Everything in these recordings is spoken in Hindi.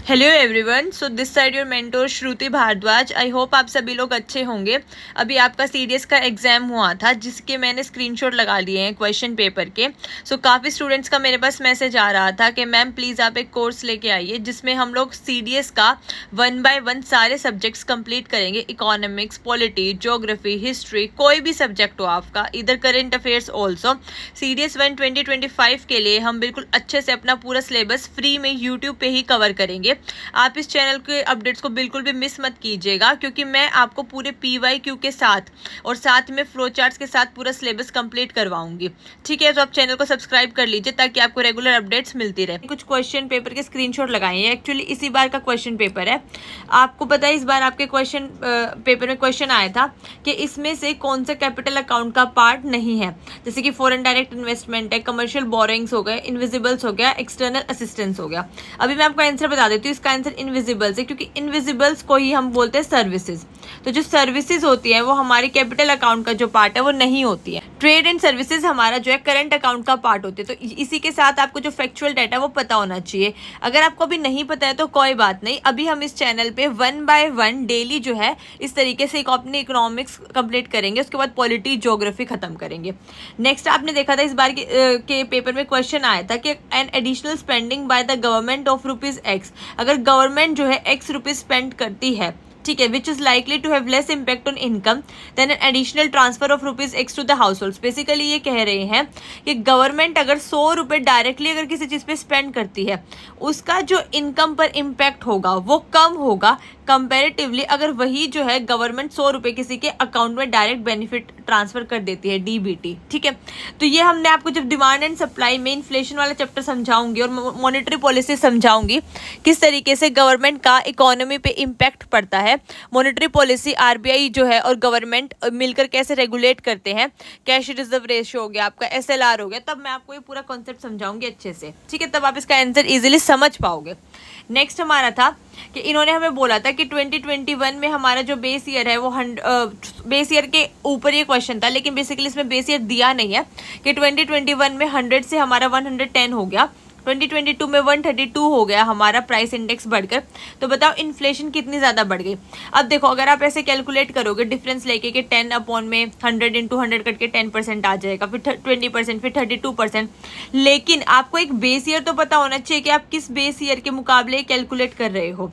Hello everyone, so this side your mentor Shruti Bhardwaj. I hope आप सभी लोग अच्छे होंगे। अभी आपका सीडीएस का एग्जाम हुआ था जिसके मैंने स्क्रीनशॉट लगा लिए हैं क्वेश्चन पेपर के। सो काफ़ी स्टूडेंट्स का मेरे पास मैसेज आ रहा था कि मैम प्लीज़ आप एक कोर्स लेके आइए जिसमें हम लोग सीडीएस का 1 बाय 1 सारे सब्जेक्ट्स कंप्लीट करेंगे। इकोनॉमिक्स, पॉलिटी, ज्योग्राफी, हिस्ट्री, कोई भी सब्जेक्ट हो आपका, इधर करेंट अफेयर्स ऑल्सो। सीडीएस 1 2025 के लिए हम बिल्कुल अच्छे से अपना पूरा सिलेबस फ्री में यूट्यूब पे ही कवर करेंगे। आप इस चैनल के अपडेट्स को बिल्कुल भी मिस मत कीजिएगा क्योंकि मैं आपको पूरे पीवाईक्यू के साथ और साथ में फ्लो चार्ट्स के साथ पूरा सिलेबस कंप्लीट करवाऊंगी। ठीक है, तो आप चैनल को सब्सक्राइब कर लीजिए ताकि आपको रेगुलर अपडेट्स मिलती रहे। कुछ क्वेश्चन पेपर के स्क्रीनशॉट लगाए हैं, एक्चुअली इसी बार का क्वेश्चन पेपर है। आपको पता है इस बार आपके क्वेश्चन पेपर में क्वेश्चन आया था कि इसमें से कौन सा कैपिटल अकाउंट का पार्ट नहीं है, जैसे कि फॉरेन डायरेक्ट इन्वेस्टमेंट है, कमर्शियल बोरोइंग्स हो गए, इनविजिबल्स हो गया, एक्सटर्नल असिस्टेंस हो गया। अभी मैं आपको आंसर बता देती हूँ। इसका आंसर इनविजिबल्स है क्योंकि इनविजिबल्स को ही हम बोलते हैं सर्विसेज। तो जो सर्विसेज होती है वो हमारी कैपिटल अकाउंट का जो पार्ट है वो नहीं होती है। ट्रेड एंड सर्विसेज हमारा जो है करंट अकाउंट का पार्ट होती है। तो इसी के साथ आपको जो फैक्चुअल डाटा है वो पता होना चाहिए। अगर आपको अभी नहीं पता है तो कोई बात नहीं, अभी हम इस चैनल पे 1 बाय 1 डेली जो है इस तरीके से अपनी इकोनॉमिक्स कंप्लीट करेंगे, उसके बाद पॉलिटी, ज्योग्राफी खत्म करेंगे। नेक्स्ट आपने देखा था इस बार के पेपर में क्वेश्चन आया था कि an additional spending by the government of ₹X, अगर गवर्नमेंट जो है X रुपीज स्पेंड करती है, ठीक है, which is likely to have less impact on income than an additional transfer of ₹X to the households. Basically ये कह रहे हैं कि गवर्नमेंट अगर 100 रुपये डायरेक्टली अगर किसी चीज़ पे स्पेंड करती है, उसका जो इनकम पर इम्पैक्ट होगा वो कम होगा कंपेरेटिवली अगर वही जो है गवर्नमेंट 100 रुपये किसी के अकाउंट में डायरेक्ट बेनिफिट ट्रांसफर कर देती है, DBT। ठीक है, तो ये हमने आपको जब डिमांड एंड सप्लाई में इन्फ्लेशन वाला चैप्टर समझाऊंगी और मॉनेटरी पॉलिसी समझाऊंगी किस तरीके से गवर्नमेंट का इकोनॉमी पे इम्पैक्ट पड़ता है, मॉनेटरी पॉलिसी RBI जो है और गवर्नमेंट मिलकर कैसे रेगुलेट करते हैं, कैश रिजर्व रेशियो हो गया, आपका SLR हो गया, तब मैं आपको ये पूरा कॉन्सेप्ट समझाऊंगी अच्छे से। ठीक है, तब आप इसका आंसर इजीली समझ पाओगे। नेक्स्ट हमारा था कि इन्होंने हमें बोला था कि 2021 में हमारा जो बेस ईयर है वो बेस ईयर के ऊपर ये क्वेश्चन था, लेकिन बेसिकली इसमें बेस ईयर दिया नहीं है कि 2021 में 100 से हमारा 110 हो गया, 2022 में 132 हो गया हमारा प्राइस इंडेक्स बढ़कर। तो बताओ इन्फ्लेशन कितनी ज़्यादा बढ़ गई। अब देखो अगर आप ऐसे कैलकुलेट करोगे डिफरेंस लेके कि 10 अपॉन में 100 इंटू 100 करके 10% आ जाएगा, फिर 20%, फिर 32%। लेकिन आपको एक बेस ईयर तो पता होना चाहिए कि आप किस बेस ईयर के मुकाबले कैलकुलेट कर रहे हो।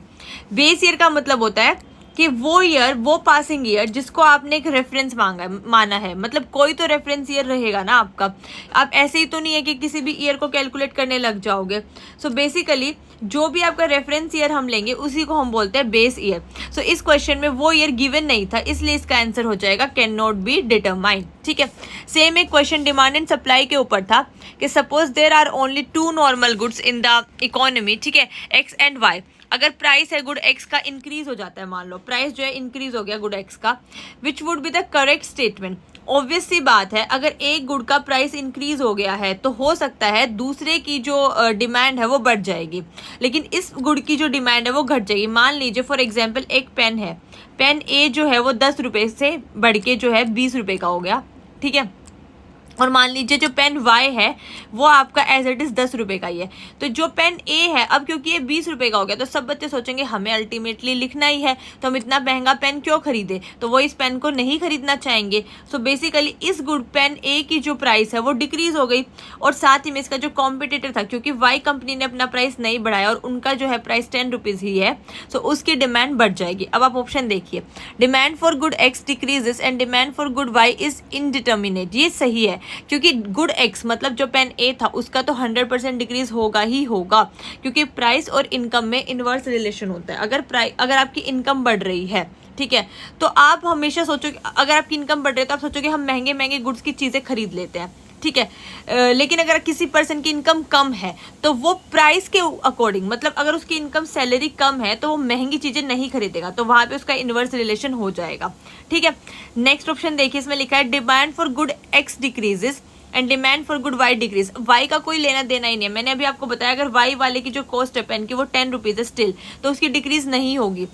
बेस ईयर का मतलब होता है कि वो ईयर, वो पासिंग ईयर जिसको आपने एक रेफरेंस माना है, मतलब कोई तो रेफरेंस ईयर रहेगा ना आपका। आप ऐसे ही तो नहीं है कि किसी भी ईयर को कैलकुलेट करने लग जाओगे। सो बेसिकली जो भी आपका रेफरेंस ईयर हम लेंगे उसी को हम बोलते हैं बेस ईयर। सो इस क्वेश्चन में वो ईयर गिवन नहीं था, इसलिए इसका आंसर हो जाएगा कैन नॉट बी डिटरमाइंड। ठीक है, सेम एक क्वेश्चन डिमांड एंड सप्लाई के ऊपर था कि suppose there are only 2 normal goods in the economy, ठीक है, X एंड Y। अगर प्राइस है गुड X का इंक्रीज हो जाता है, मान लो प्राइस जो है इंक्रीज हो गया गुड X का, which would be the correct statement. Obvious सी बात है, अगर एक गुड का प्राइस इंक्रीज हो गया है तो हो सकता है दूसरे की जो डिमांड है वो बढ़ जाएगी, लेकिन इस गुड की जो डिमांड है वो घट जाएगी। मान लीजिए फॉर एग्जांपल एक पेन है, पेन A जो है वो 10 रुपये से बढ़ के जो है 20 रुपये का हो गया, ठीक है, और मान लीजिए जो पेन Y है वो आपका एज इट इज़ 10 रुपये का ही है। तो जो पेन A है, अब क्योंकि ये 20 रुपये का हो गया तो सब बच्चे सोचेंगे हमें अल्टीमेटली लिखना ही है तो हम इतना महंगा पेन क्यों खरीदे, तो वो इस पेन को नहीं खरीदना चाहेंगे। सो बेसिकली इस गुड पेन A की जो प्राइस है वो डिक्रीज हो गई, और साथ ही में इसका जो कॉम्पिटिटर था, क्योंकि Y कंपनी ने अपना प्राइस नहीं बढ़ाया और उनका जो है प्राइस 10 रुपीज़ ही है, सो उसकी डिमांड बढ़ जाएगी। अब आप ऑप्शन देखिए, demand for good X decreases and demand for good Y is indeterminate. ये सही है क्योंकि गुड X मतलब जो पेन A था उसका तो 100% डिक्रीज होगा ही होगा, क्योंकि प्राइस और इनकम में इनवर्स रिलेशन होता है। अगर आपकी इनकम बढ़ रही है, ठीक है, तो आप हमेशा सोचोगे, अगर आपकी इनकम बढ़ रही है तो आप सोचोगे हम महंगे महंगे गुड्स की चीज़ें खरीद लेते हैं, ठीक है। लेकिन अगर किसी पर्सन की इनकम कम है तो वो प्राइस के अकॉर्डिंग, मतलब अगर उसकी इनकम सैलरी कम है तो वो महंगी चीज़ें नहीं खरीदेगा, तो वहाँ पे उसका इनवर्स रिलेशन हो जाएगा। ठीक है, नेक्स्ट ऑप्शन देखिए, इसमें लिखा है demand for good X decreases and demand for good Y decrease. Y का कोई लेना देना ही नहीं है, मैंने अभी आपको बताया अगर Y वाले की जो कॉस्ट है पेन की वो 10 रुपीज़ है स्टिल, तो उसकी डिक्रीज नहीं होगी।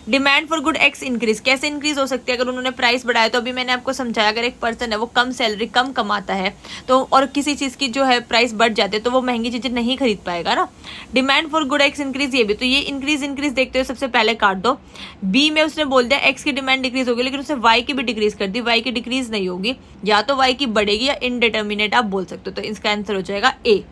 Demand for good x increase, कैसे इंक्रीज हो सकती है अगर उन्होंने प्राइस बढ़ाया? तो अभी मैंने आपको समझाया, अगर एक पर्सन है वो कम सैलरी कम कमाता है तो और किसी चीज़ की जो है प्राइस बढ़ जाते हैं तो वो महंगी चीज़ें नहीं खरीद पाएगा ना। Demand for good x increase, ये भी तो ये इंक्रीज देखते हो सबसे पहले काट दो। बी में उसने बोल दिया एक्स की डिमांड डिक्रीज होगी, लेकिन उसने वाई की भी डिक्रीज कर दी, वाई की डिक्रीज नहीं होगी, या तो वाई की बढ़ेगी या इनडिटर्मिनेट आप बोल सकते हो। तो इसका आंसर हो जाएगा ए।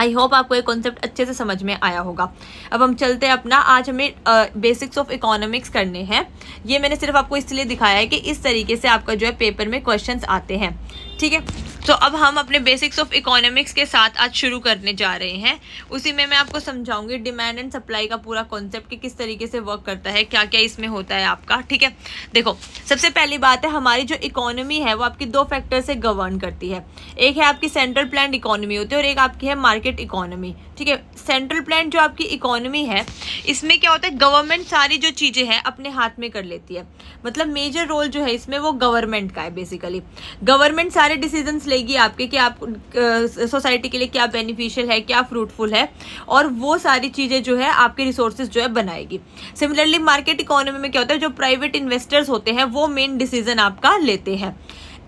आई होप आपको ये कॉन्सेप्ट अच्छे से समझ में आया होगा। अब हम चलते हैं अपना, आज हमें बेसिक्स ऑफ इकोनॉमिक्स करने हैं। ये मैंने सिर्फ आपको इसलिए दिखाया है कि इस तरीके से आपका जो है पेपर में क्वेश्चंस आते हैं, ठीक है। तो अब हम अपने बेसिक्स ऑफ इकोनॉमिक्स के साथ आज शुरू करने जा रहे हैं। उसी में मैं आपको समझाऊंगी डिमांड एंड सप्लाई का पूरा कॉन्सेप्ट कि किस तरीके से वर्क करता है, क्या क्या इसमें होता है आपका, ठीक है। देखो, सबसे पहली बात है, हमारी जो इकोनॉमी है वो आपकी दो फैक्टर से गवर्न करती है। एक है आपकी सेंट्रल प्लान इकोनॉमी होती है और एक आपकी है मार्केट इकोनॉमी, ठीक है। सेंट्रल प्लान जो आपकी इकोनॉमी है, इसमें क्या होता है, गवर्नमेंट सारी जो चीज़ें हैं अपने हाथ में कर लेती है। मतलब मेजर रोल जो है इसमें वो गवर्नमेंट का है। बेसिकली गवर्नमेंट सारे डिसीजंस लेगी आपके कि आप सोसाइटी के लिए क्या बेनिफिशियल है, क्या फ्रूटफुल है, और वो सारी चीज़ें जो है आपके रिसोर्सेज जो है बनाएगी। सिमिलरली मार्केट इकोनॉमी में क्या होता है, जो प्राइवेट इन्वेस्टर्स होते हैं वो मेन डिसीजन आपका लेते हैं।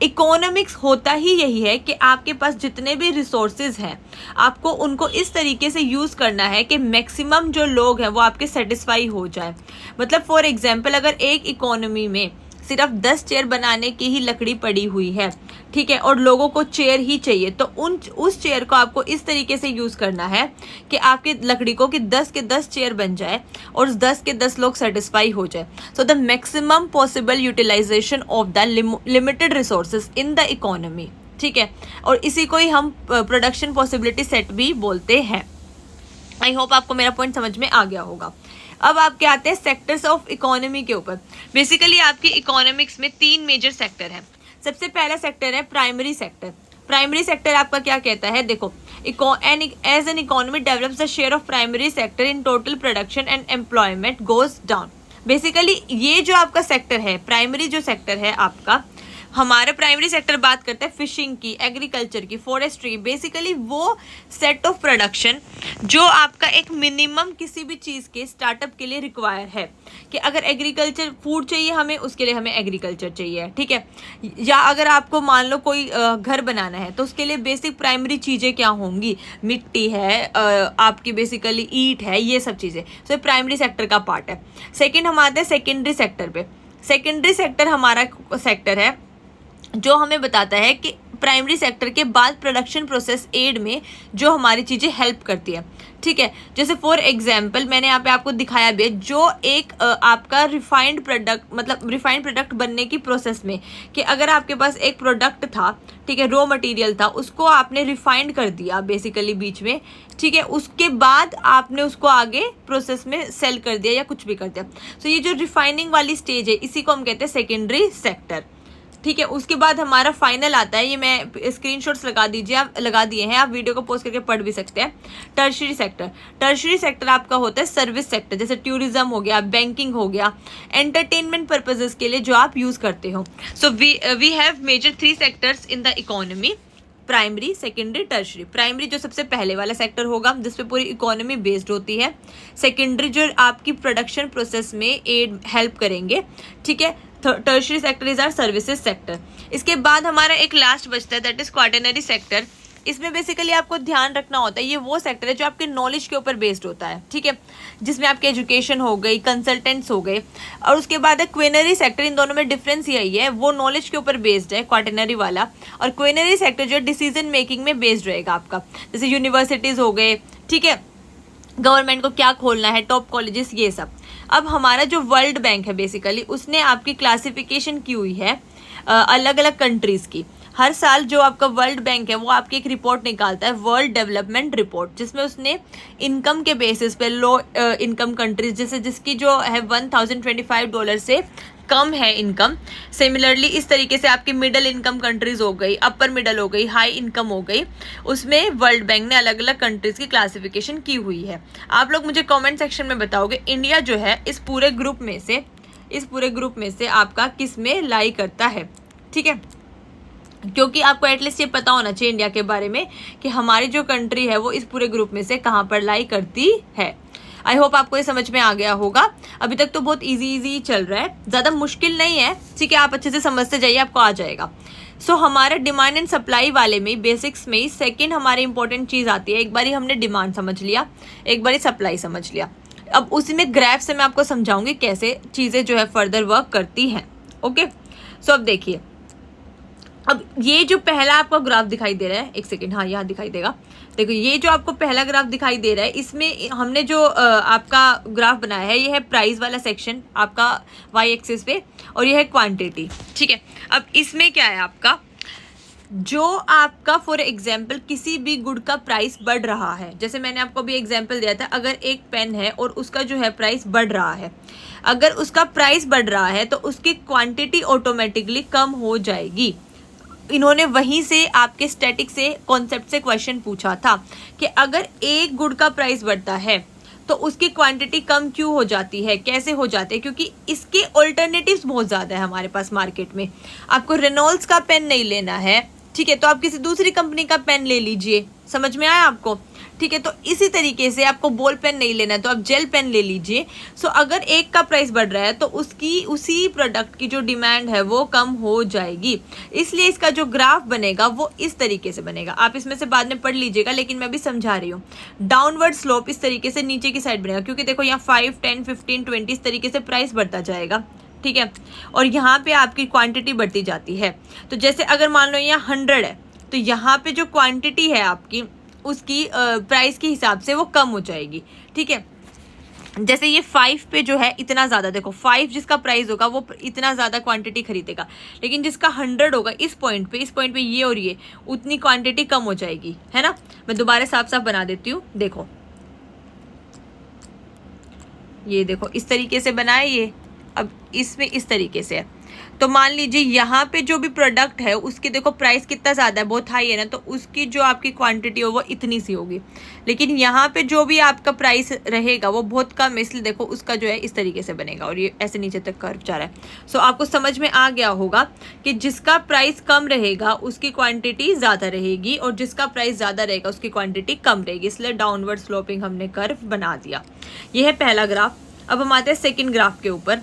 इकोनॉमिक्स होता ही यही है कि आपके पास जितने भी रिसोर्सेज हैं आपको उनको इस तरीके से यूज़ करना है कि मैक्सिमम जो लोग हैं वो आपके सेटिस्फाई हो जाए। मतलब फॉर एग्जांपल, अगर एक इकोनॉमी में सिर्फ 10 चेयर बनाने की ही लकड़ी पड़ी हुई है, ठीक है, और लोगों को चेयर ही चाहिए, तो उस चेयर को आपको इस तरीके से यूज़ करना है कि आपकी लकड़ी को कि 10 के 10 चेयर बन जाए और उस 10 के 10 लोग सेटिस्फाई हो जाए। So the maximum possible utilisation of the limited resources in the economy, ठीक है। और इसी को ही हम प्रोडक्शन पॉसिबिलिटी सेट भी बोलते हैं। आई होप आपको मेरा पॉइंट समझ में आ गया होगा। अब आपके आते हैं सेक्टर्स ऑफ इकोनॉमी के ऊपर। बेसिकली आपकी इकोनॉमिक्स में 3 मेजर सेक्टर हैं। सबसे पहला सेक्टर है प्राइमरी सेक्टर। प्राइमरी सेक्टर आपका क्या कहता है, देखो, as an economy develops the share of primary sector in total production and employment goes down. Basically ये जो आपका सेक्टर है, प्राइमरी जो सेक्टर है आपका, हमारा प्राइमरी सेक्टर बात करता है फिशिंग की, एग्रीकल्चर की, फॉरेस्ट्री की। बेसिकली वो सेट ऑफ प्रोडक्शन जो आपका एक मिनिमम किसी भी चीज़ के स्टार्टअप के लिए रिक्वायर है कि अगर एग्रीकल्चर फूड चाहिए हमें, उसके लिए हमें एग्रीकल्चर चाहिए, ठीक है। या अगर आपको मान लो कोई घर बनाना है तो उसके लिए बेसिक प्राइमरी चीज़ें क्या होंगी, मिट्टी है, आपकी बेसिकली ईंट है, ये सब चीज़ें। तो प्राइमरी सेक्टर का पार्ट है। सेकेंड हम आते हैं सेकेंडरी सेक्टर पे। सेकेंडरी सेक्टर हमारा सेक्टर है जो हमें बताता है कि प्राइमरी सेक्टर के बाद प्रोडक्शन प्रोसेस एड में जो हमारी चीज़ें हेल्प करती है, ठीक है। जैसे फॉर एग्जांपल मैंने यहाँ पे आपको दिखाया भी, जो एक आपका रिफाइंड प्रोडक्ट, मतलब रिफाइंड प्रोडक्ट बनने की प्रोसेस में, कि अगर आपके पास एक प्रोडक्ट था, ठीक है, रॉ मटेरियल था, उसको आपने रिफाइंड कर दिया बेसिकली बीच में, ठीक है, उसके बाद आपने उसको आगे प्रोसेस में सेल कर दिया या कुछ भी कर दिया। तो ये जो रिफाइनिंग वाली स्टेज है इसी को हम कहते हैं सेकेंडरी सेक्टर, ठीक है। उसके बाद हमारा फाइनल आता है, ये मैं स्क्रीनशॉट्स लगा दिए हैं, आप वीडियो को पॉज करके पढ़ भी सकते हैं। Tertiary sector. टर्शियरी सेक्टर आपका होता है सर्विस सेक्टर, जैसे टूरिज्म हो गया, बैंकिंग हो गया, एंटरटेनमेंट पर्पजेस के लिए जो आप यूज करते हो। So we have major 3 sectors in the economy, primary, secondary, tertiary. Primary जो सबसे पहले वाला सेक्टर होगा जिस पे पूरी इकोनॉमी बेस्ड होती है। सेकेंडरी जो आपकी प्रोडक्शन प्रोसेस में एड हेल्प करेंगे, ठीक है। Tertiary sector is our services sector. इसके बाद हमारा एक लास्ट बचता है, दैट इज क्वाटरनरी सेक्टर। इसमें बेसिकली आपको ध्यान रखना होता है, ये वो सेक्टर है जो आपके नॉलेज के ऊपर बेस्ड होता है, ठीक है, जिसमें आपकी एजुकेशन हो गई, कंसल्टेंट्स हो गए। और उसके बाद है क्वेनरी सेक्टर। इन दोनों में डिफरेंस यही है, वो नॉलेज के ऊपर बेस्ड है क्वाटरनरी वाला, और क्वेनरी सेक्टर जो डिसीजन मेकिंग में बेस्ड रहेगा आपका, जैसे यूनिवर्सिटीज़ हो गए, ठीक है, गवर्नमेंट को क्या खोलना है, टॉप कॉलेजेस, ये सब। अब हमारा जो वर्ल्ड बैंक है बेसिकली उसने आपकी क्लासिफिकेशन की हुई है अलग अलग कंट्रीज़ की। हर साल जो आपका वर्ल्ड बैंक है वो आपकी एक रिपोर्ट निकालता है, वर्ल्ड डेवलपमेंट रिपोर्ट, जिसमें उसने इनकम के बेसिस पे लो इनकम कंट्रीज, जैसे जिसकी जो है $1025 से कम है इनकम, सिमिलरली इस तरीके से आपकी मिडिल इनकम कंट्रीज हो गई, अपर मिडिल हो गई, हाई इनकम हो गई, उसमें वर्ल्ड बैंक ने अलग अलग कंट्रीज की क्लासिफिकेशन की हुई है। आप लोग मुझे कमेंट सेक्शन में बताओगे इंडिया जो है इस पूरे ग्रुप में से आपका किस में लाई करता है, ठीक है, क्योंकि आपको एटलीस्ट ये पता होना चाहिए इंडिया के बारे में कि हमारी जो कंट्री है वो इस पूरे ग्रुप में से कहाँ पर लाई करती है। आई होप आपको ये समझ में आ गया होगा। अभी तक तो बहुत इजी चल रहा है, ज़्यादा मुश्किल नहीं है, ठीक है, आप अच्छे से समझते जाइए, आपको आ जाएगा। सो हमारे डिमांड एंड सप्लाई वाले में बेसिक्स में सेकंड हमारी इंपॉर्टेंट चीज़ आती है। एक बारी हमने डिमांड समझ लिया, एक बारी सप्लाई समझ लिया, अब उसी में ग्राफ से मैं आपको समझाऊंगी कैसे चीज़ें जो है फर्दर वर्क करती हैं। ओके, सो अब देखिए, अब ये जो पहला आपका ग्राफ दिखाई दे रहा है, एक सेकेंड, हाँ यहाँ दिखाई देगा, देखो ये जो आपको पहला ग्राफ दिखाई दे रहा है, इसमें हमने जो आपका ग्राफ बनाया है, ये है प्राइस वाला सेक्शन आपका वाई एक्सिस पे, और ये है क्वांटिटी, ठीक है। अब इसमें क्या है आपका, जो आपका फॉर एग्जाम्पल किसी भी गुड का प्राइस बढ़ रहा है, जैसे मैंने आपको भी एग्जाम्पल दिया था, अगर एक पेन है और उसका जो है प्राइस बढ़ रहा है, अगर उसका प्राइस बढ़ रहा है तो उसकी क्वांटिटी ऑटोमेटिकली कम हो जाएगी। इन्होंने वहीं से आपके स्टैटिक से कॉन्सेप्ट से क्वेश्चन पूछा था कि अगर एक गुड का प्राइस बढ़ता है तो उसकी क्वांटिटी कम क्यों हो जाती है, कैसे हो जाते हैं, क्योंकि इसके ऑल्टरनेटिव्स बहुत ज़्यादा है हमारे पास मार्केट में। आपको रेनॉल्ड्स का पेन नहीं लेना है, ठीक है, तो आप किसी दूसरी कंपनी का पेन ले लीजिए, समझ में आया आपको, ठीक है। तो इसी तरीके से आपको बॉल पेन नहीं लेना है तो आप जेल पेन ले लीजिए। सो अगर एक का प्राइस बढ़ रहा है तो उसकी उसी प्रोडक्ट की जो डिमांड है वो कम हो जाएगी, इसलिए इसका जो ग्राफ बनेगा वो इस तरीके से बनेगा। आप इसमें से बाद में पढ़ लीजिएगा, लेकिन मैं भी समझा रही हूँ। डाउनवर्ड स्लोप इस तरीके से नीचे की साइड बनेगा, क्योंकि देखो यहाँ 5, 10, 15, 20 इस तरीके से प्राइस बढ़ता जाएगा, ठीक है, और यहाँ पे आपकी क्वांटिटी बढ़ती जाती है। तो जैसे अगर मान लो यहाँ 100 है तो यहाँ पे जो क्वांटिटी है आपकी उसकी प्राइस के हिसाब से वो कम हो जाएगी, ठीक है। जैसे ये 5 पे जो है इतना ज़्यादा, देखो 5 जिसका प्राइस होगा वो इतना ज़्यादा क्वांटिटी खरीदेगा, लेकिन जिसका 100 होगा इस पॉइंट पे ये और ये उतनी क्वांटिटी कम हो जाएगी, है ना। मैं दोबारा साफ साफ बना देती हूँ, देखो ये देखो इस तरीके से बनाए ये, अब इसमें इस तरीके से है। तो मान लीजिए यहाँ पे जो भी प्रोडक्ट है उसकी देखो प्राइस कितना ज़्यादा है, बहुत हाई है ना, तो उसकी जो आपकी क्वांटिटी हो वो इतनी सी होगी, लेकिन यहाँ पे जो भी आपका प्राइस रहेगा वो बहुत कम है, इसलिए देखो उसका जो है इस तरीके से बनेगा और ये ऐसे नीचे तक कर्व जा रहा है। सो आपको समझ में आ गया होगा कि जिसका प्राइस कम रहेगा उसकी क्वान्टिटी ज़्यादा रहेगी और जिसका प्राइस ज़्यादा रहेगा उसकी क्वान्टिटी कम रहेगी, इसलिए डाउनवर्ड स्लोपिंग हमने कर्व बना दिया। ये है पहला ग्राफ। अब हम आते हैं सेकेंड ग्राफ के ऊपर।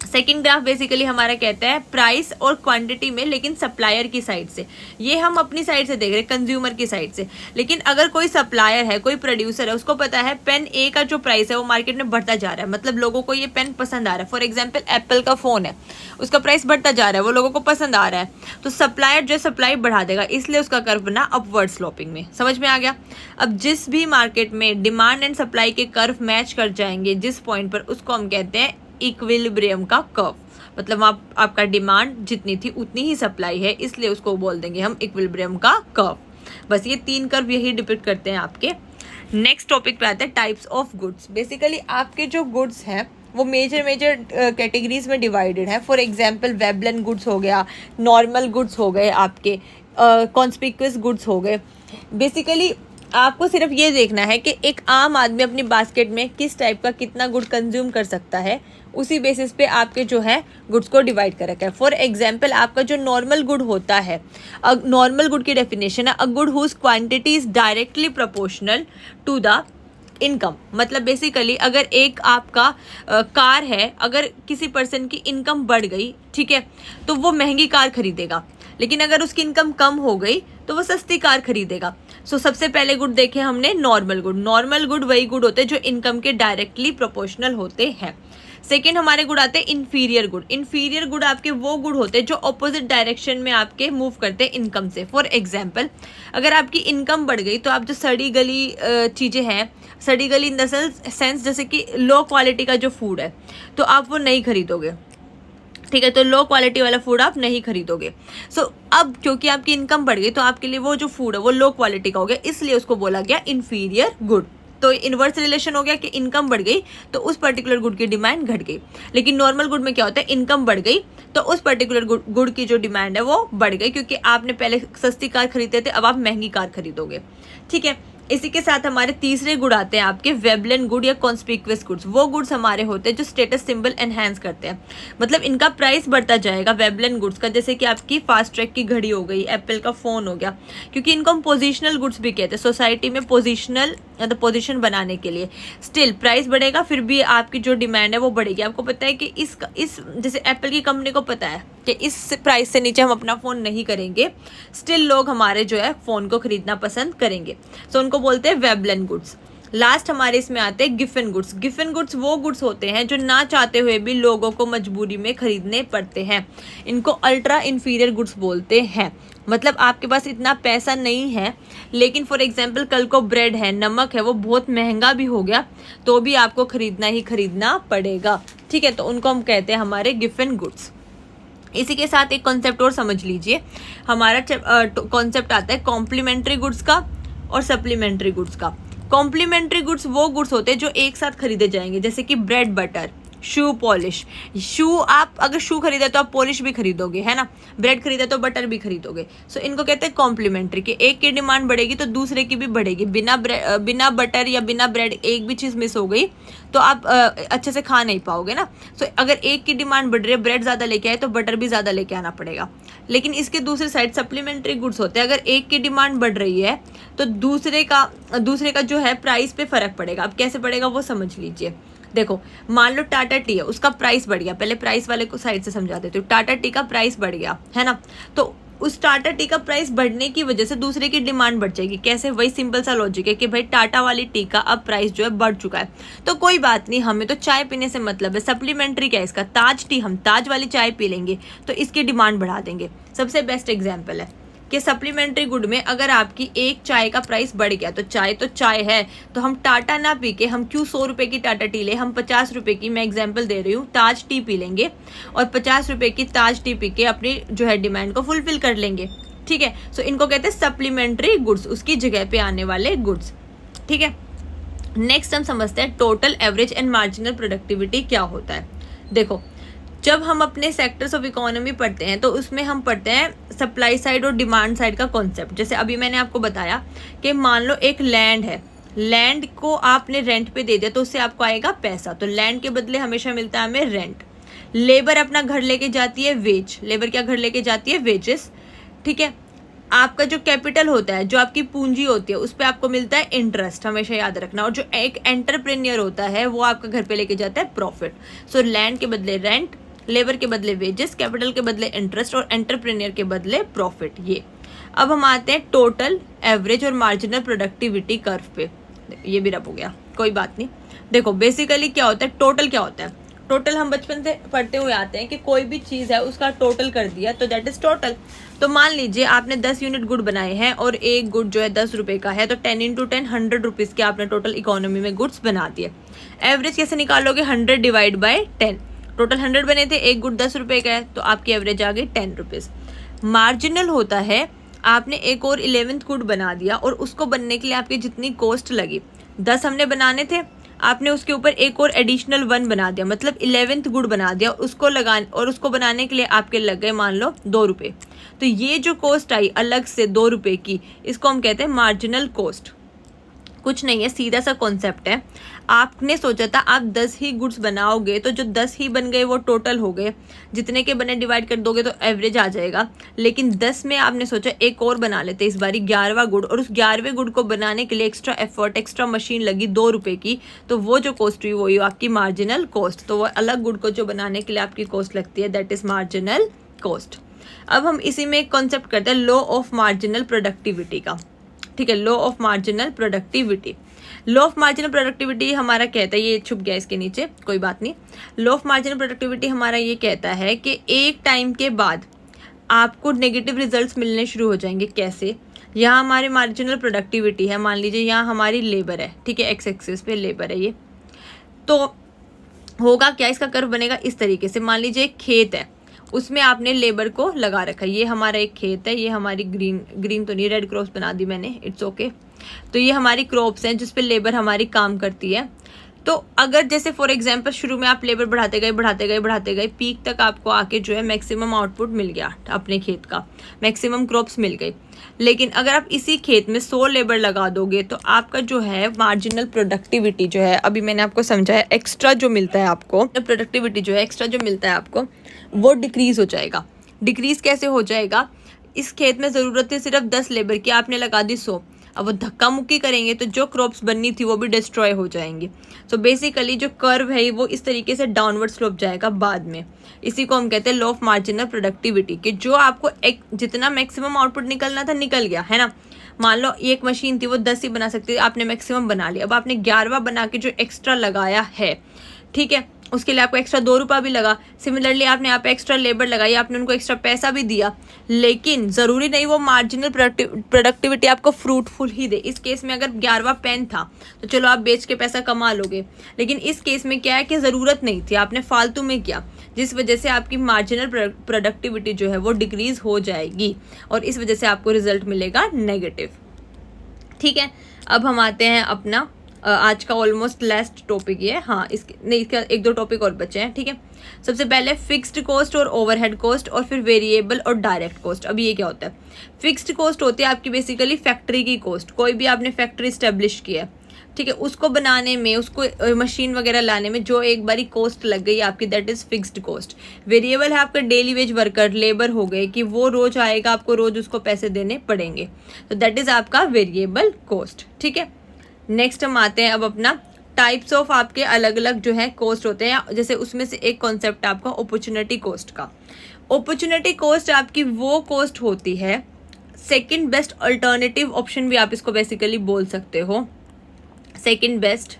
सेकेंड ग्राफ बेसिकली हमारा कहता है प्राइस और क्वांटिटी में, लेकिन सप्लायर की साइड से। ये हम अपनी साइड से देख रहे हैं, कंज्यूमर की साइड से। लेकिन अगर कोई सप्लायर है, कोई प्रोड्यूसर है, उसको पता है पेन ए का जो प्राइस है वो मार्केट में बढ़ता जा रहा है, मतलब लोगों को ये पेन पसंद आ रहा है। फॉर एग्जाम्पल एप्पल का फ़ोन है, उसका प्राइस बढ़ता जा रहा है, वो लोगों को पसंद आ रहा है, तो सप्लायर जो सप्लाई बढ़ा देगा, इसलिए उसका कर्व बना अपवर्ड स्लोपिंग में। समझ में आ गया। अब जिस भी मार्केट में डिमांड एंड सप्लाई के कर्व मैच कर जाएंगे जिस पॉइंट पर, उसको हम कहते हैं इक्विलिब्रियम का कर्व। मतलब आपका डिमांड जितनी थी उतनी ही सप्लाई है, इसलिए उसको बोल देंगे हम इक्विलिब्रियम का कर्व। बस ये 3 कर्व यही डिपिक्ट करते हैं आपके। नेक्स्ट टॉपिक पे आते हैं टाइप्स ऑफ गुड्स। बेसिकली आपके जो गुड्स हैं वो मेजर कैटेगरीज में डिवाइडेड है। फॉर एग्जांपल वेबलन गुड्स हो गया, नॉर्मल गुड्स हो गए, आपके कॉन्स्पिक्यूअस गुड्स हो गए। बेसिकली आपको सिर्फ ये देखना है कि एक आम आदमी अपनी बास्केट में किस टाइप का कितना गुड कंज्यूम कर सकता है, उसी बेसिस पे आपके जो है गुड्स को डिवाइड कर रखा है। फॉर एग्जांपल आपका जो नॉर्मल गुड होता है, नॉर्मल गुड की डेफिनेशन है a good whose quantity is directly proportional to the income. मतलब बेसिकली अगर एक आपका कार है, अगर किसी पर्सन की इनकम बढ़ गई, ठीक है, तो वो महंगी कार खरीदेगा, लेकिन अगर उसकी इनकम कम हो गई तो वो सस्ती कार खरीदेगा। सो सबसे पहले गुड देखे हमने नॉर्मल गुड। नॉर्मल गुड वही गुड होते हैं जो इनकम के डायरेक्टली प्रोपोर्शनल होते हैं। सेकेंड हमारे गुड आते हैं इन्फीरियर गुड। इन्फीरियर गुड आपके वो गुड होते हैं जो ऑपोजिट डायरेक्शन में आपके मूव करते हैं इनकम से। फॉर एग्जाम्पल अगर आपकी इनकम बढ़ गई तो आप जो सड़ी गली चीज़ें हैं, सड़ी गली इन द सेंस जैसे कि लो क्वालिटी का जो फूड है, तो आप वो नहीं खरीदोगे, ठीक है, तो लो क्वालिटी वाला फूड आप नहीं खरीदोगे। सो अब क्योंकि आपकी इनकम बढ़ गई तो आपके लिए वो जो फूड है वो लो क्वालिटी का हो गया, इसलिए उसको बोला गया इन्फीरियर गुड। तो इन्वर्स रिलेशन हो गया कि इनकम बढ़ गई तो उस पर्टिकुलर गुड की डिमांड घट गई। लेकिन नॉर्मल गुड में क्या होता है, इनकम बढ़ गई तो उस पर्टिकुलर गुड की जो डिमांड है वो बढ़ गई, क्योंकि आपने पहले सस्ती कार खरीदते थे, अब आप महंगी कार खरीदोगे, ठीक है। इसी के साथ हमारे तीसरे गुड आते हैं आपके वेबलेन गुड या कॉन्स्पिक्यूअस गुड्स। वो गुड्स हमारे होते हैं जो स्टेटस सिंबल एनहांस करते हैं, मतलब इनका प्राइस बढ़ता जाएगा वेबलेन गुड्स का, जैसे कि आपकी फास्ट ट्रैक की घड़ी हो गई, एप्पल का फोन हो गया, क्योंकि इनको हम पोजिशनल गुड्स भी कहते हैं। सोसाइटी में पोजिशनल मतलब पोजीशन बनाने के लिए स्टिल प्राइस बढ़ेगा, फिर भी आपकी जो डिमांड है वो बढ़ेगी। आपको पता है कि इस जैसे एप्पल की कंपनी को पता है कि इस प्राइस से नीचे हम अपना फ़ोन नहीं करेंगे, स्टिल लोग हमारे जो है फ़ोन को खरीदना पसंद करेंगे, तो उनको बोलते हैं वेबलेन गुड्स। लास्ट हमारे इसमें आते हैं गिफन गुड्स। गिफन गुड्स वो गुड्स होते हैं जो ना चाहते हुए भी लोगों को मजबूरी में खरीदने पड़ते हैं। इनको अल्ट्रा इन्फीरियर गुड्स बोलते हैं, मतलब आपके पास इतना पैसा नहीं है, लेकिन फॉर एग्जांपल कल को ब्रेड है, नमक है, वो बहुत महंगा भी हो गया तो भी आपको खरीदना ही खरीदना पड़ेगा, ठीक है, तो उनको हम कहते हैं हमारे गिफन गुड्स। इसी के साथ एक कॉन्सेप्ट और समझ लीजिए, हमारा कॉन्सेप्ट आता है कॉम्प्लीमेंट्री गुड्स का और सप्लीमेंट्री गुड्स का। कॉम्प्लीमेंट्री गुड्स वो गुड्स होते हैं जो एक साथ खरीदे जाएंगे, जैसे कि ब्रेड बटर, शू पॉलिश। शू आप अगर शू खरीदे तो आप पॉलिश भी खरीदोगे, है ना, ब्रेड खरीदे तो बटर भी खरीदोगे। सो इनको कहते हैं कॉम्प्लीमेंट्री, कि एक की डिमांड बढ़ेगी तो दूसरे की भी बढ़ेगी। बिना बटर या बिना ब्रेड एक भी चीज़ मिस हो गई तो आप अच्छे से खा नहीं पाओगे ना। सो अगर एक की डिमांड बढ़ रही है, ब्रेड ज़्यादा लेके आए तो बटर भी ज़्यादा लेके आना पड़ेगा। लेकिन इसके दूसरी साइड सप्लीमेंट्री गुड्स होते हैं, अगर एक की डिमांड बढ़ रही है तो दूसरे का जो है प्राइस पे फर्क पड़ेगा। अब कैसे पड़ेगा वो समझ लीजिए। देखो, मान लो टाटा टी है, उसका प्राइस बढ़ गया, पहले प्राइस वाले को साइड से समझा देते हो। टाटा टी का प्राइस बढ़ गया, है ना, तो उस टाटा टी का प्राइस बढ़ने की वजह से दूसरे की डिमांड बढ़ जाएगी। कैसे? वही सिंपल सा लॉजिक है कि भाई टाटा वाली टी का अब प्राइस जो है बढ़ चुका है, तो कोई बात नहीं, हमें तो चाय पीने से मतलब है। सप्लीमेंट्री क्या है इसका? ताज टी, हम ताज वाली चाय पी लेंगे तो इसकी डिमांड बढ़ा देंगे। सबसे बेस्ट एग्जाम्पल है कि सप्लीमेंट्री गुड में अगर आपकी एक चाय का प्राइस बढ़ गया, तो चाय है, तो हम टाटा ना पी के हम क्यों 100 रुपए की टाटा टी ले, हम 50 रुपए की, मैं एग्जांपल दे रही हूँ, ताज टी पी लेंगे और 50 रुपए की ताज टी पी के अपनी जो है डिमांड को फुलफिल कर लेंगे, ठीक है। सो इनको कहते हैं सप्लीमेंट्री गुड्स, उसकी जगह पे आने वाले गुड्स, ठीक है। नेक्स्ट हम समझते हैं total average and marginal productivity क्या होता है। देखो, जब हम अपने सेक्टर्स ऑफ इकोनॉमी पढ़ते हैं तो उसमें हम पढ़ते हैं सप्लाई साइड और डिमांड साइड का कॉन्सेप्ट। जैसे अभी मैंने आपको बताया कि मान लो एक लैंड है, लैंड को आपने रेंट पे दे दिया तो उससे आपको आएगा पैसा, तो लैंड के बदले हमेशा मिलता है हमें रेंट। लेबर अपना घर लेके जाती है वेज, लेबर क्या घर लेके जाती है? वेजेस, ठीक है। आपका जो कैपिटल होता है, जो आपकी पूंजी होती है, उस पर आपको मिलता है इंटरेस्ट, हमेशा याद रखना। और जो एक एंटरप्रेन्योर होता है वो आपका घर पे लेके जाता है प्रॉफिट। सो लैंड के बदले रेंट, लेबर के बदले वेजेस, कैपिटल के बदले इंटरेस्ट और एंटरप्रेन्योर के बदले प्रॉफिट। ये अब हम आते हैं टोटल एवरेज और मार्जिनल प्रोडक्टिविटी कर्व पे। ये भी रब हो गया, कोई बात नहीं। देखो, बेसिकली क्या होता है, टोटल क्या होता है? टोटल हम बचपन से पढ़ते हुए आते हैं कि कोई भी चीज़ है उसका टोटल कर दिया तो दैट इज टोटल। तो मान लीजिए आपने 10 यूनिट गुड बनाए हैं और एक गुड जो है 10 रुपये का है, तो 10 × 10 100 रुपीज़ के आपने टोटल इकोनॉमी में गुड्स बना दिए। एवरेज कैसे निकालोगे? 100 डिवाइड बाई 10। टोटल 100 बने थे, एक गुड 10 रुपये का है तो आपकी एवरेज आ गई 10 रुपीज़। मार्जिनल होता है आपने एक और 11th गुड बना दिया और उसको बनने के लिए आपकी जितनी कॉस्ट लगी, 10 हमने बनाने थे, आपने उसके ऊपर एक और एडिशनल 1 बना दिया, मतलब 11th गुड बना दिया, उसको बनाने के लिए आपके लग गए मान लो 2 रुपये। तो ये जो कॉस्ट आई अलग से 2 रुपये की, इसको हम कहते हैं मार्जिनल कॉस्ट। कुछ नहीं है, सीधा सा कॉन्सेप्ट है। आपने सोचा था आप 10 ही गुड्स बनाओगे तो जो 10 ही बन गए वो टोटल हो गए, जितने के बने डिवाइड कर दोगे तो एवरेज आ जाएगा। लेकिन 10 में आपने सोचा एक और बना लेते इस बारी 11वां गुड, और उस 11वें गुड को बनाने के लिए एक्स्ट्रा एफर्ट, एक्स्ट्रा मशीन लगी 2 रुपये की, तो वो जो कॉस्ट हुई वही आपकी मार्जिनल कॉस्ट। तो वो अलग गुड को जो बनाने के लिए आपकी कॉस्ट लगती है, दैट इज मार्जिनल कॉस्ट। अब हम इसी में एक कॉन्सेप्ट करते हैं लॉ ऑफ मार्जिनल प्रोडक्टिविटी का, ठीक है। Law of marginal productivity, law of marginal productivity हमारा कहता है, ये छुप गया इसके नीचे, कोई बात नहीं। लॉ ऑफ मार्जिनल प्रोडक्टिविटी हमारा ये कहता है कि एक टाइम के बाद आपको नेगेटिव रिजल्ट्स मिलने शुरू हो जाएंगे। कैसे? यहाँ हमारी मार्जिनल प्रोडक्टिविटी है, मान लीजिए यहाँ हमारी लेबर है, ठीक है, एक्स एक्सिस पे लेबर है ये, तो होगा क्या, इसका कर्व बनेगा इस तरीके से। मान लीजिए एक खेत है, उसमें आपने लेबर को लगा रखा है, ये हमारा एक खेत है, ये हमारी ग्रीन तो नहीं, रेड क्रॉप्स बना दी मैंने, इट्स ओके। तो ये हमारी क्रॉप्स हैं जिस पे लेबर हमारी काम करती है। तो अगर जैसे फॉर एग्जांपल शुरू में आप लेबर बढ़ाते गए पीक तक आपको आके जो है मैक्सिमम आउटपुट मिल गया अपने खेत का, मैक्सिमम क्रॉप्स मिल गई, लेकिन अगर आप इसी खेत में 100 लेबर लगा दोगे तो आपका जो है मार्जिनल प्रोडक्टिविटी जो है, अभी मैंने आपको समझाया, एक्स्ट्रा जो मिलता है आपको प्रोडक्टिविटी जो है, एक्स्ट्रा जो मिलता है आपको वो डिक्रीज हो जाएगा। डिक्रीज कैसे हो जाएगा? इस खेत में ज़रूरत है सिर्फ 10 लेबर की, आपने लगा दी 100, अब वो धक्का मुक्की करेंगे तो जो क्रॉप्स बननी थी वो भी डिस्ट्रॉय हो जाएंगी। सो बेसिकली जो कर्व है वो इस तरीके से डाउनवर्ड स्लोप जाएगा बाद में। इसी को हम कहते हैं लॉ ऑफ मार्जिनल प्रोडक्टिविटी, कि जो आपको एक जितना मैक्सिमम आउटपुट निकलना था निकल गया है ना। मान लो एक मशीन थी वो 10 ही बना सकती थी, आपने मैक्सिमम बना लिया, अब आपने 11वां बना के जो एक्स्ट्रा लगाया है, ठीक है, उसके लिए आपको एक्स्ट्रा 2 रुपया भी लगा। सिमिलरली आपने यहाँ पे एक्स्ट्रा लेबर लगाई, आपने उनको एक्स्ट्रा पैसा भी दिया, लेकिन ज़रूरी नहीं वो मार्जिनल प्रोडक्टिविटी आपको फ्रूटफुल ही दे। इस केस में अगर 11वां पेन था तो चलो आप बेच के पैसा कमा लोगे, लेकिन इस केस में क्या है कि ज़रूरत नहीं थी, आपने फालतू में किया, जिस वजह से आपकी मार्जिनल प्रोडक्टिविटी जो है वो डिक्रीज हो जाएगी और इस वजह से आपको रिजल्ट मिलेगा नेगेटिव। ठीक है, अब हम आते हैं अपना आज का ऑलमोस्ट लास्ट टॉपिक ये, हाँ इसके नहीं, इसका 1-2 टॉपिक और बचे हैं। ठीक है, सबसे पहले फिक्स्ड कॉस्ट और ओवरहेड कॉस्ट और फिर वेरिएबल और डायरेक्ट कॉस्ट। अब ये क्या होता है? फिक्स्ड कॉस्ट होती है आपकी बेसिकली फैक्ट्री की कॉस्ट, कोई भी आपने फैक्ट्री स्टेब्लिश की है, ठीक है, उसको बनाने में, उसको मशीन वगैरह लाने में जो एक बारी कॉस्ट लग गई आपकी, that is fixed cost. Variable है आपका डेली वेज वर्कर, लेबर हो गए कि वो रोज आएगा, आपको रोज उसको पैसे देने पड़ेंगे, तो दैट इज आपका वेरिएबल कॉस्ट। ठीक है, नेक्स्ट हम आते हैं अब अपना टाइप्स ऑफ आपके अलग अलग जो है कॉस्ट होते हैं, जैसे उसमें से एक कॉन्सेप्ट है आपका अपॉर्चुनिटी कॉस्ट का। अपॉर्चुनिटी कॉस्ट आपकी वो कॉस्ट होती है, सेकंड बेस्ट अल्टरनेटिव ऑप्शन भी आप इसको बेसिकली बोल सकते हो, सेकंड बेस्ट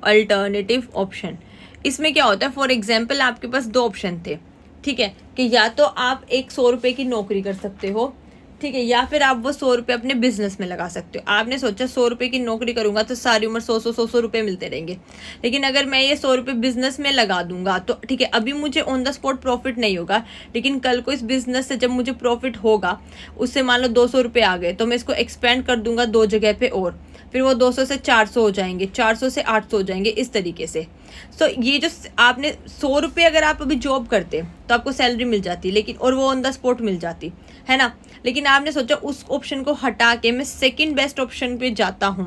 अल्टरनेटिव ऑप्शन। इसमें क्या होता है, फॉर एग्जाम्पल आपके पास 2 ऑप्शन थे, ठीक है, कि या तो आप एक 100 रुपये की नौकरी कर सकते हो, ठीक है, या फिर आप वो 100 रुपये अपने बिजनेस में लगा सकते हो। आपने सोचा 100 रुपये की नौकरी करूंगा तो सारी उम्र 100 रुपये मिलते रहेंगे, लेकिन अगर मैं ये 100 रुपये बिजनेस में लगा दूंगा तो ठीक है, अभी मुझे ऑन द स्पॉट प्रॉफिट नहीं होगा, लेकिन कल को इस बिजनेस से जब मुझे प्रॉफिट होगा, उससे मान लो 200 रुपये आ गए, तो मैं इसको एक्सपेंड कर दूंगा 2 जगह पे और, फिर वो 200 से 400 हो जाएंगे, 400 से 800 हो जाएंगे, इस तरीके से। सो ये जो आपने 100 रुपये अगर आप अभी जॉब करते तो आपको सैलरी मिल जाती, लेकिन और वो ऑन द स्पॉट मिल जाती है ना, लेकिन आपने सोचा उस ऑप्शन को हटा के मैं सेकंड बेस्ट ऑप्शन पे जाता हूँ,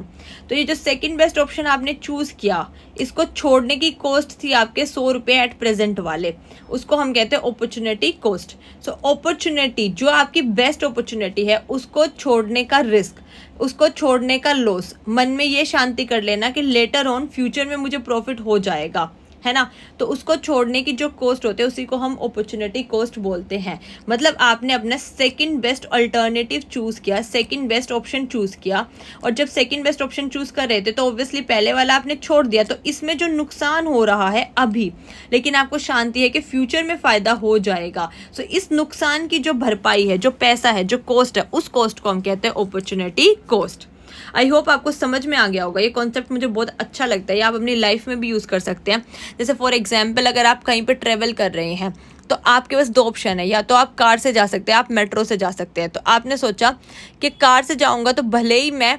तो ये जो सेकंड बेस्ट ऑप्शन आपने चूज किया, इसको छोड़ने की कॉस्ट थी आपके 100 रुपये एट प्रेजेंट वाले, उसको हम कहते हैं अपॉर्चुनिटी कॉस्ट। सो अपॉर्चुनिटी जो आपकी बेस्ट अपॉर्चुनिटी है, उसको छोड़ने का रिस्क, उसको छोड़ने का लॉस, मन में ये शांति कर लेना कि लेटर ऑन फ्यूचर में मुझे प्रॉफिट हो जाएगा, है ना, तो उसको छोड़ने की जो कॉस्ट होते हैं उसी को हम अपॉर्चुनिटी कॉस्ट बोलते हैं। मतलब आपने अपना सेकंड बेस्ट अल्टरनेटिव चूज किया, सेकंड बेस्ट ऑप्शन चूज किया, और जब सेकंड बेस्ट ऑप्शन चूज कर रहे थे तो ऑब्वियसली पहले वाला आपने छोड़ दिया, तो इसमें जो नुकसान हो रहा है अभी, लेकिन आपको शांति है कि फ्यूचर में फायदा हो जाएगा, सो इस नुकसान की जो भरपाई है, जो पैसा है, जो कॉस्ट है, उस कॉस्ट को हम कहते हैं अपॉर्चुनिटी कॉस्ट। आई होप आपको समझ में आ गया होगा, ये कॉन्सेप्ट मुझे बहुत अच्छा लगता है, ये आप अपनी लाइफ में भी यूज़ कर सकते हैं। जैसे फॉर एग्जांपल अगर आप कहीं पे ट्रेवल कर रहे हैं तो आपके पास 2 ऑप्शन है, या तो आप कार से जा सकते हैं, आप मेट्रो से जा सकते हैं। तो आपने सोचा कि कार से जाऊंगा तो भले ही मैं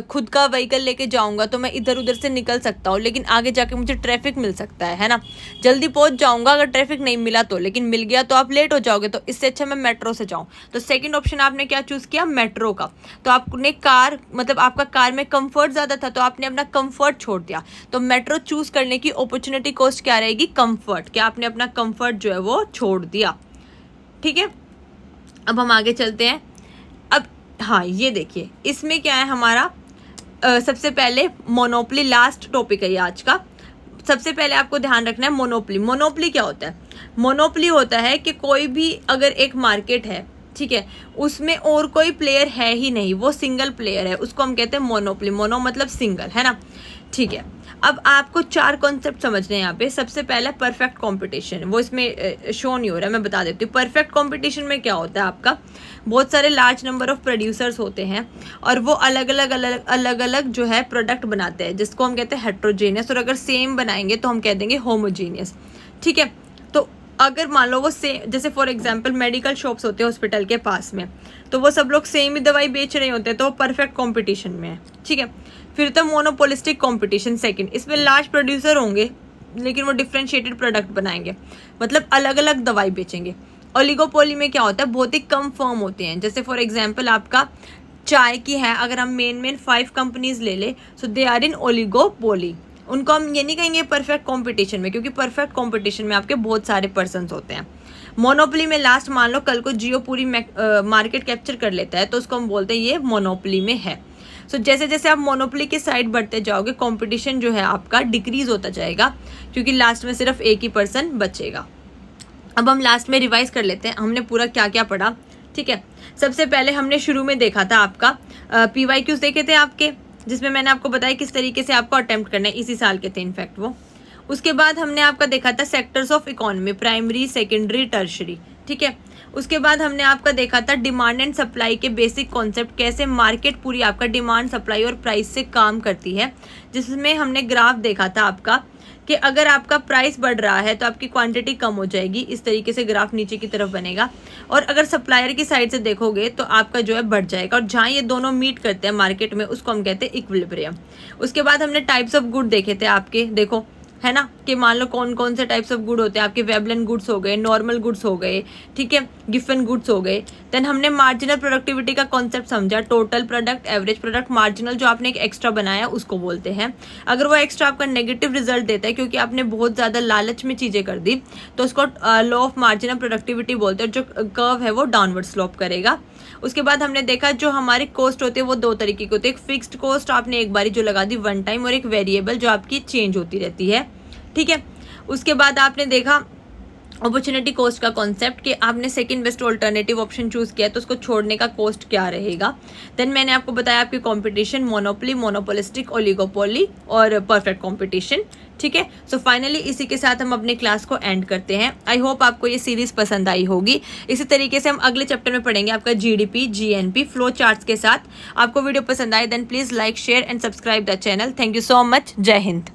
खुद का व्हीकल लेके जाऊंगा तो मैं इधर उधर से निकल सकता हूँ, लेकिन आगे जाके मुझे ट्रैफिक मिल सकता है ना, जल्दी पहुंच जाऊंगा अगर ट्रैफिक नहीं मिला तो, लेकिन मिल गया तो आप लेट हो जाओगे, तो इससे अच्छा मैं मेट्रो से जाऊँ। तो सेकंड ऑप्शन आपने क्या चूज़ किया, मेट्रो का। तो आपने कार, मतलब आपका कार में कंफर्ट ज़्यादा था, तो आपने अपना कंफर्ट छोड़ दिया, तो मेट्रो चूज़ करने की अपॉर्चुनिटी कॉस्ट क्या रहेगी, कंफर्ट, क्या आपने अपना कंफर्ट जो है वो छोड़ दिया। ठीक है, अब हम आगे चलते हैं। हाँ ये देखिए, इसमें क्या है हमारा, सबसे पहले मोनोपोली, लास्ट टॉपिक है ये आज का। सबसे पहले आपको ध्यान रखना है मोनोपोली। मोनोपोली क्या होता है? मोनोपोली होता है कि कोई भी अगर एक मार्केट है, ठीक है, उसमें और कोई प्लेयर है ही नहीं, वो सिंगल प्लेयर है, उसको हम कहते हैं मोनोपोली। मोनो मतलब सिंगल, है ना, ठीक है। अब आपको 4 कॉन्सेप्ट समझने हैं यहाँ पे। सबसे पहला परफेक्ट कंपटीशन, वो इसमें शो नहीं हो रहा है, मैं बता देती हूँ। परफेक्ट कंपटीशन में क्या होता है, आपका बहुत सारे लार्ज नंबर ऑफ प्रोड्यूसर्स होते हैं और वो अलग अलग जो है प्रोडक्ट बनाते हैं, जिसको हम कहते हैं हेट्रोजेनियस, और अगर सेम बनाएंगे तो हम कह देंगे होमोजीनियस। ठीक है, तो अगर मान लो वो सेम, जैसे फॉर एग्जांपल मेडिकल शॉप्स होते हैं हॉस्पिटल के पास में, तो वो सब लोग सेम ही दवाई बेच रहे होते हैं, तो वो परफेक्ट कंपटीशन में है। ठीक है, फिर तो मोनोपोलिस्टिक कंपटीशन सेकंड, इसमें लार्ज प्रोड्यूसर होंगे लेकिन वो डिफरेंशिएटेड प्रोडक्ट बनाएंगे, मतलब अलग अलग दवाई बेचेंगे। ओलिगोपोली में क्या होता है, बहुत ही कम फर्म होते हैं। जैसे फॉर एग्जांपल आपका चाय की है, अगर हम मेन 5 कंपनीज ले ले, सो दे आर इन ओलिगोपोली। उनको हम ये नहीं कहेंगे परफेक्ट कंपटीशन में, क्योंकि परफेक्ट कंपटीशन में आपके बहुत सारे पर्सन्स होते हैं। मोनोपोली में लास्ट मान लो कल को जियो पूरी मार्केट कैप्चर कर लेता है तो उसको हम बोलते हैं ये मोनोपोली में है। सो जैसे जैसे आप मोनोपोली के साइड बढ़ते जाओगे, कंपटीशन जो है आपका डिक्रीज होता जाएगा, क्योंकि लास्ट में सिर्फ एक ही पर्सन बचेगा। अब हम लास्ट में रिवाइज कर लेते हैं हमने पूरा क्या क्या पढ़ा। ठीक है, सबसे पहले हमने शुरू में देखा था आपका PYQs देखे थे आपके, जिसमें मैंने आपको बताया किस तरीके से आपको अटेम्प्ट करना है, इसी साल के थे इनफैक्ट वो। उसके बाद हमने आपका देखा था sectors of economy, primary, secondary, tertiary. ठीक है, उसके बाद हमने आपका देखा था डिमांड एंड सप्लाई के बेसिक कॉन्सेप्ट, कैसे मार्केट पूरी आपका डिमांड, सप्लाई और प्राइस से काम करती है, जिसमें हमने ग्राफ देखा था आपका कि अगर आपका प्राइस बढ़ रहा है तो आपकी क्वांटिटी कम हो जाएगी, इस तरीके से ग्राफ नीचे की तरफ बनेगा, और अगर सप्लायर की साइड से देखोगे तो आपका जो है बढ़ जाएगा, और जहाँ ये दोनों मीट करते हैं मार्केट में उसको हम कहते हैं इक्विलिब्रियम। उसके बाद हमने टाइप्स ऑफ गुड देखे थे आपके, देखो है ना, कि मान लो कौन कौन से टाइप्स ऑफ गुड होते हैं आपके, वेबलन गुड्स हो गए, नॉर्मल गुड्स हो गए, ठीक है, गिफन गुड्स हो गए। देन हमने मार्जिनल प्रोडक्टिविटी का कॉन्सेप्ट समझा, total product, average product, marginal जो आपने एक एक्स्ट्रा बनाया उसको बोलते हैं। अगर वो एक्स्ट्रा आपका नेगेटिव रिजल्ट देता है क्योंकि आपने बहुत ज़्यादा लालच में चीज़ें कर दी, तो उसको लॉ ऑफ मार्जिनल प्रोडक्टिविटी बोलते हैं, जो कर्व है वो डाउनवर्ड स्लोप करेगा। उसके बाद हमने देखा जो हमारी कॉस्ट होती है वो 2 तरीके की होती है, एक फिक्स्ड कॉस्ट आपने एक बारी जो लगा दी वन टाइम, और एक वेरिएबल जो आपकी चेंज होती रहती है। ठीक है, उसके बाद आपने देखा अपॉर्चुनिटी कॉस्ट का कॉन्सेप्ट, कि आपने second best alternative option choose किया तो उसको छोड़ने का कॉस्ट क्या रहेगा। देन मैंने आपको बताया आपकी कंपटीशन, मोनोपोली, मोनोपोलिस्टिक, ओलिगोपोली और परफेक्ट कंपटीशन। ठीक है, सो फाइनली इसी के साथ हम अपने क्लास को एंड करते हैं। आई होप आपको ये सीरीज पसंद आई होगी। इसी तरीके से हम अगले चैप्टर में पढ़ेंगे आपका GDP, GNP फ्लो चार्ट्स के साथ। आपको वीडियो पसंद आए then please like, share and subscribe the channel. Thank you so much. जय हिंद।